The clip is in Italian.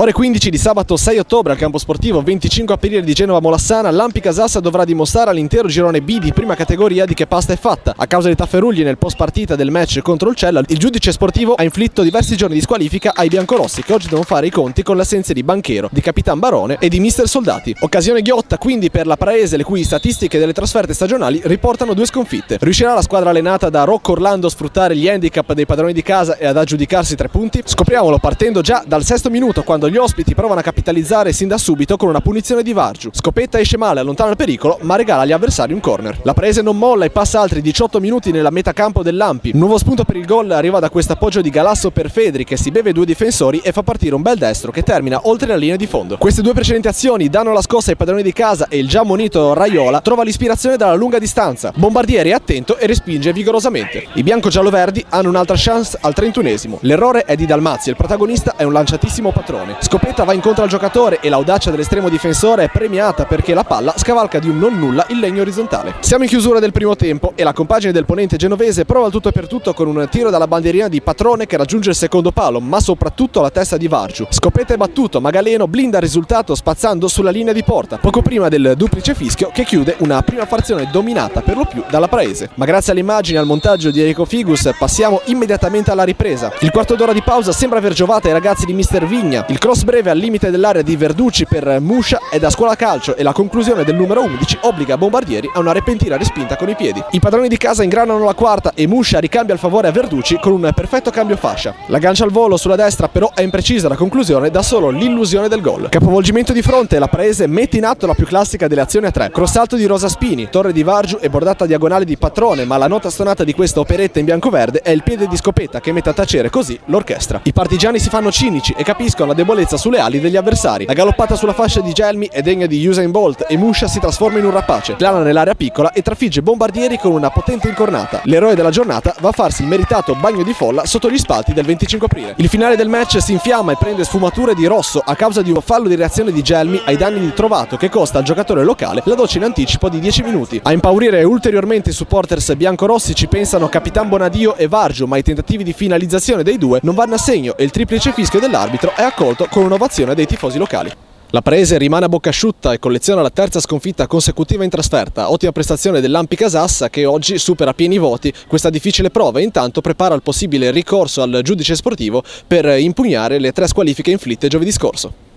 Ore 15 di sabato 6 ottobre al campo sportivo 25 aprile di Genova Molassana, l'Ampi Casassa dovrà dimostrare all'intero girone B di prima categoria di che pasta è fatta. A causa di tafferugli nel post partita del match contro il Cella, il giudice sportivo ha inflitto diversi giorni di squalifica ai biancorossi, che oggi devono fare i conti con le assenze di Banchero, di Capitan Barone e di Mister Soldati. Occasione ghiotta quindi per la Praese, le cui statistiche delle trasferte stagionali riportano 2 sconfitte. Riuscirà la squadra allenata da Rocco Orlando a sfruttare gli handicap dei padroni di casa e ad aggiudicarsi 3 punti? Scopriamolo partendo già dal 6° minuto, quando gli ospiti provano a capitalizzare sin da subito con una punizione di Vargiu. Scopetta esce male, allontana il pericolo, ma regala agli avversari un corner. La Praese non molla e passa altri 18 minuti nella metacampo dell'Ampi. Un nuovo spunto per il gol arriva da questo appoggio di Galasso per Fedri, che si beve 2 difensori e fa partire un bel destro che termina oltre la linea di fondo. Queste 2 precedenti azioni danno la scossa ai padroni di casa e il già ammonito Raiola trova l'ispirazione dalla lunga distanza. Bombardieri è attento e respinge vigorosamente. I bianco-gialloverdi hanno un'altra chance al 31esimo. L'errore è di Dalmazia, il protagonista è un lanciatissimo Patrone. Scopetta va incontro al giocatore e l'audacia dell'estremo difensore è premiata perché la palla scavalca di un non nulla il legno orizzontale. Siamo in chiusura del primo tempo e la compagine del ponente genovese prova il tutto e per tutto con un tiro dalla bandierina di Patrone che raggiunge il secondo palo, ma soprattutto la testa di Vargiu. Scopetta è battuto, ma Galeno blinda il risultato spazzando sulla linea di porta, poco prima del duplice fischio che chiude una prima frazione dominata per lo più dalla Praese. Ma grazie alle immagini e al montaggio di Enrico Figus passiamo immediatamente alla ripresa. Il quarto d'ora di pausa sembra aver giovato ai ragazzi di Mister Vigna. Il cross breve al limite dell'area di Verducci per Muscia è da scuola calcio e la conclusione del numero 11 obbliga Bombardieri a una repentina respinta con i piedi. I padroni di casa ingranano la quarta e Muscia ricambia il favore a Verducci con un perfetto cambio fascia. La gancia al volo sulla destra però è imprecisa, la conclusione dà solo l'illusione del gol. Capovolgimento di fronte, la Praese mette in atto la più classica delle azioni a 3. Crossalto di Rosaspini, torre di Vargiu e bordata diagonale di Patrone, ma la nota stonata di questa operetta in biancoverde è il piede di Scopetta che mette a tacere così l'orchestra. I partigiani si fanno cinici e capiscono la debolezza sulle ali degli avversari. La galoppata sulla fascia di Gelmi è degna di Usain Bolt e Muscia si trasforma in un rapace, plana nell'area piccola e trafigge Bombardieri con una potente incornata. L'eroe della giornata va a farsi il meritato bagno di folla sotto gli spalti del 25 aprile. Il finale del match si infiamma e prende sfumature di rosso a causa di un fallo di reazione di Gelmi ai danni di Trovato che costa al giocatore locale la doccia in anticipo di 10 minuti. A impaurire ulteriormente i supporters biancorossi ci pensano Capitan Bonadio e Vargiu, ma i tentativi di finalizzazione dei due non vanno a segno e il triplice fischio dell'arbitro è accolto con un'ovazione dei tifosi locali. La Praese rimane a bocca asciutta e colleziona la terza sconfitta consecutiva in trasferta. Ottima prestazione dell'Ampi Casassa che oggi supera a pieni voti questa difficile prova e intanto prepara il possibile ricorso al giudice sportivo per impugnare le 3 squalifiche inflitte giovedì scorso.